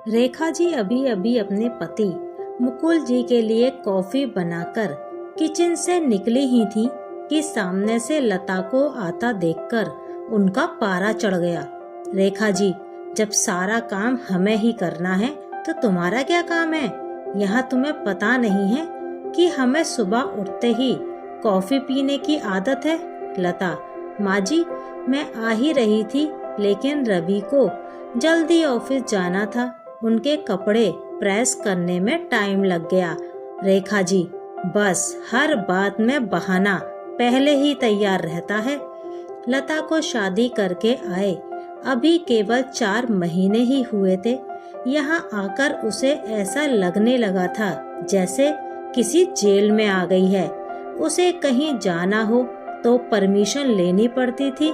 रेखा जी अभी अभी अपने पति मुकुल जी के लिए कॉफी बनाकर किचन से निकली ही थी कि सामने से लता को आता देखकर उनका पारा चढ़ गया। रेखा जी, जब सारा काम हमें ही करना है तो तुम्हारा क्या काम है? यहाँ तुम्हें पता नहीं है कि हमें सुबह उठते ही कॉफी पीने की आदत है? लता, माँ जी, मैं आ ही रही थी, लेकिन रवि को जल्दी ऑफिस जाना था, उनके कपड़े प्रेस करने में टाइम लग गया। रेखा जी, बस हर बात में बहाना पहले ही तैयार रहता है। लता को शादी करके आए अभी केवल 4 महीने ही हुए थे। यहाँ आकर उसे ऐसा लगने लगा था जैसे किसी जेल में आ गई है। उसे कहीं जाना हो तो परमिशन लेनी पड़ती थी,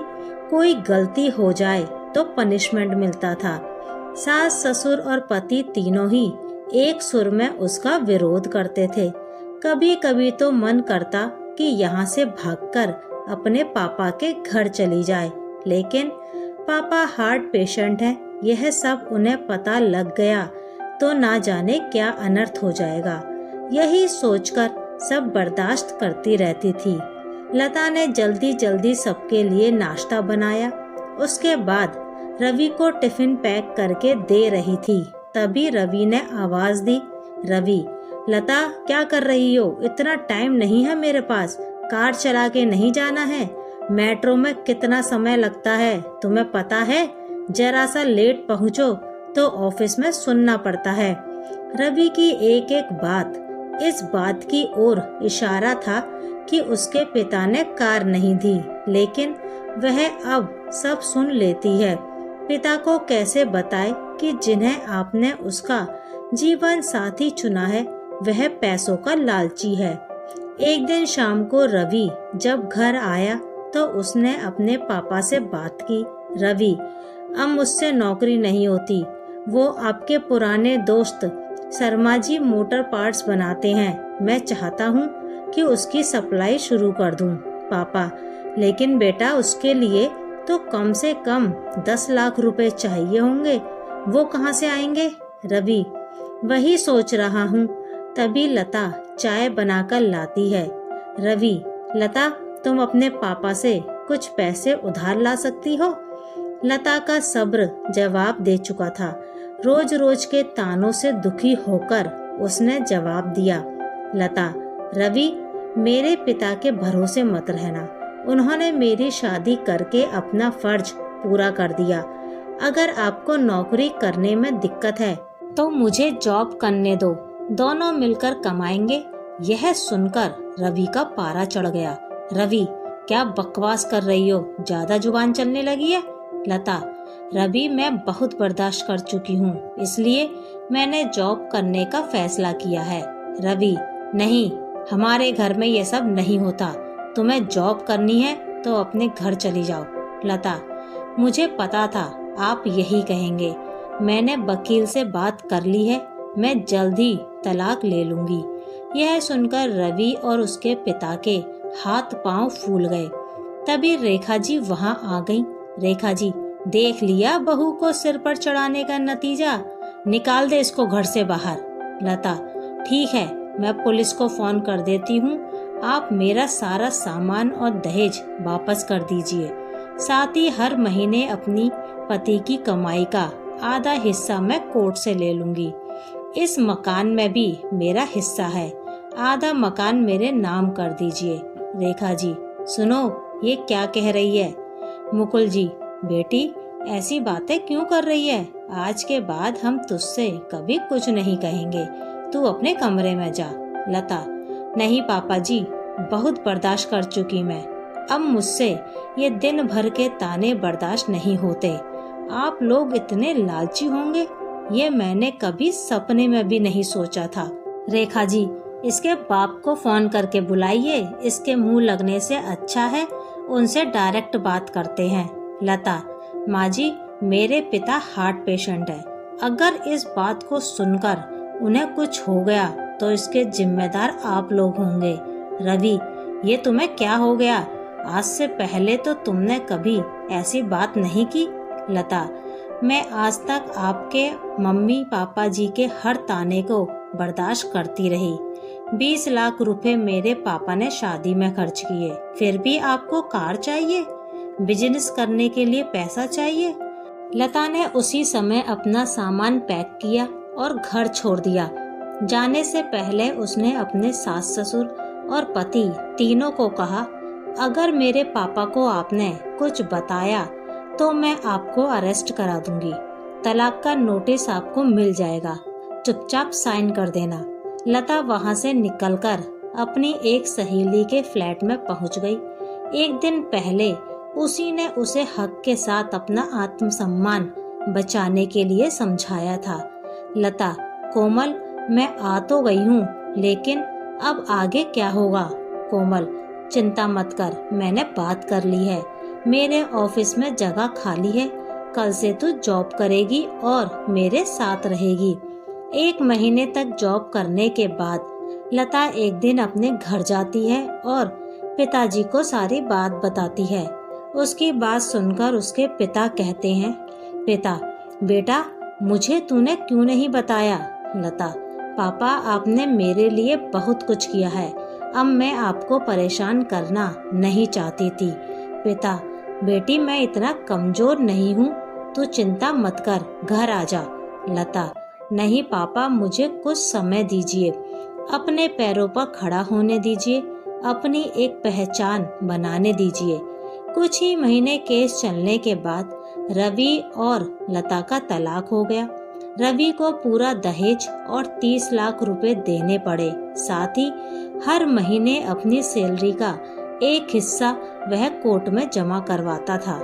कोई गलती हो जाए तो पनिशमेंट मिलता था। सास, ससुर और पति तीनों ही एक सुर में उसका विरोध करते थे। कभी कभी तो मन करता कि यहाँ से भागकर अपने पापा के घर चली जाए, लेकिन पापा हार्ट पेशेंट हैं, यह सब उन्हें पता लग गया तो ना जाने क्या अनर्थ हो जाएगा। यही सोचकर सब बर्दाश्त करती रहती थी। लता ने जल्दी जल्दी सबके लिए नाश्ता बनाया। उसके बाद रवि को टिफिन पैक करके दे रही थी, तभी रवि ने आवाज दी, रवि, लता क्या कर रही हो? इतना टाइम नहीं है मेरे पास, कार चला के नहीं जाना है? मेट्रो में कितना समय लगता है तुम्हें पता है? जरा सा लेट पहुँचो तो ऑफिस में सुनना पड़ता है। रवि की एक एक बात इस बात की ओर इशारा था कि उसके पिता ने कार नहीं दी, लेकिन वह अब सब सुन लेती है। पिता को कैसे बताए कि जिन्हें आपने उसका जीवन साथी चुना है वह पैसों का लालची है। एक दिन शाम को रवि जब घर आया तो उसने अपने पापा से बात की, रवि, अब मुझसे नौकरी नहीं होती। वो आपके पुराने दोस्त शर्मा जी मोटर पार्ट्स बनाते हैं, मैं चाहता हूँ कि उसकी सप्लाई शुरू कर दूँ। पापा, लेकिन बेटा उसके लिए तो कम से कम 10 लाख रुपए चाहिए होंगे, वो कहाँ से आएंगे? रवि, वही सोच रहा हूँ। तभी लता चाय बनाकर लाती है। रवि, लता, तुम अपने पापा से कुछ पैसे उधार ला सकती हो? लता का सब्र जवाब दे चुका था। रोज रोज के तानों से दुखी होकर उसने जवाब दिया, लता, रवि, मेरे पिता के भरोसे मत रहना। उन्होंने मेरी शादी करके अपना फर्ज पूरा कर दिया। अगर आपको नौकरी करने में दिक्कत है तो मुझे जॉब करने दो, दोनों मिलकर कमाएंगे। यह सुनकर रवि का पारा चढ़ गया। रवि, क्या बकवास कर रही हो? ज्यादा जुबान चलने लगी है। लता, रवि, मैं बहुत बर्दाश्त कर चुकी हूँ, इसलिए मैंने जॉब करने का फैसला किया है। रवि, नहीं, हमारे घर में ये सब नहीं होता। तुम्हें जॉब करनी है तो अपने घर चली जाओ। लता, मुझे पता था आप यही कहेंगे। मैंने वकील से बात कर ली है, मैं जल्द ही तलाक ले लूंगी। यह सुनकर रवि और उसके पिता के हाथ पांव फूल गए। तभी रेखा जी वहां आ गईं। रेखा जी, देख लिया बहू को सिर पर चढ़ाने का नतीजा, निकाल दे इसको घर से बाहर। लता, ठीक है, मैं पुलिस को फोन कर देती हूँ। आप मेरा सारा सामान और दहेज वापस कर दीजिए, साथ ही हर महीने अपनी पति की कमाई का आधा हिस्सा मैं कोर्ट से ले लूंगी। इस मकान में भी मेरा हिस्सा है, आधा मकान मेरे नाम कर दीजिए। रेखा जी, सुनो, ये क्या कह रही है? मुकुल जी, बेटी, ऐसी बातें क्यों कर रही है? आज के बाद हम तुझसे कभी कुछ नहीं कहेंगे, तू अपने कमरे में जा। लता, नहीं पापा जी, बहुत बर्दाश्त कर चुकी मैं, अब मुझसे ये दिन भर के ताने बर्दाश्त नहीं होते। आप लोग इतने लालची होंगे, ये मैंने कभी सपने में भी नहीं सोचा था। रेखा जी, इसके बाप को फोन करके बुलाइए, इसके मुंह लगने से अच्छा है उनसे डायरेक्ट बात करते हैं। लता, माँ जी, मेरे पिता हार्ट पेशेंट है, अगर इस बात को सुनकर उन्हें कुछ हो गया तो इसके जिम्मेदार आप लोग होंगे। रवि, ये तुम्हें क्या हो गया? आज से पहले तो तुमने कभी ऐसी बात नहीं की। लता, मैं आज तक आपके मम्मी पापा जी के हर ताने को बर्दाश्त करती रही। 20 लाख रुपए मेरे पापा ने शादी में खर्च किए, फिर भी आपको कार चाहिए? बिजनेस करने के लिए पैसा चाहिए? लता ने उसी समय अपना सामान पैक किया और घर छोड़ दिया। जाने से पहले उसने अपने सास ससुर और पति तीनों को कहा, अगर मेरे पापा को आपने कुछ बताया तो मैं आपको अरेस्ट करा दूंगी। तलाक का नोटिस आपको मिल जाएगा, चुपचाप साइन कर देना। लता वहां से निकलकर अपनी एक सहेली के फ्लैट में पहुंच गई। एक दिन पहले उसी ने उसे हक के साथ अपना आत्मसम्मान बचाने के लिए समझाया था। लता, कोमल, मैं आ तो गई हूँ, लेकिन अब आगे क्या होगा? कोमल, चिंता मत कर, मैंने बात कर ली है। मेरे ऑफिस में जगह खाली है। कल से तू जॉब करेगी और मेरे साथ रहेगी। 1 महीने तक जॉब करने के बाद लता एक दिन अपने घर जाती है और पिताजी को सारी बात बताती है। उसकी बात सुनकर उसके पिता कहते हैं, पिता, बेटा, मुझे तूने क्यों नहीं बताया? लता, पापा, आपने मेरे लिए बहुत कुछ किया है। अब मैं आपको परेशान करना नहीं चाहती थी। पिता, बेटी, मैं इतना कमजोर नहीं हूँ, तू चिंता मत कर, घर आ जा। लता, नहीं पापा, मुझे कुछ समय दीजिए, अपने पैरों पर खड़ा होने दीजिए, अपनी एक पहचान बनाने दीजिए। कुछ ही महीने केस चलने के बाद रवि और लता का तलाक हो गया। रवि को पूरा दहेज और 30 लाख रुपए देने पड़े। साथ ही हर महीने अपनी सैलरी का एक हिस्सा वह कोर्ट में जमा करवाता था।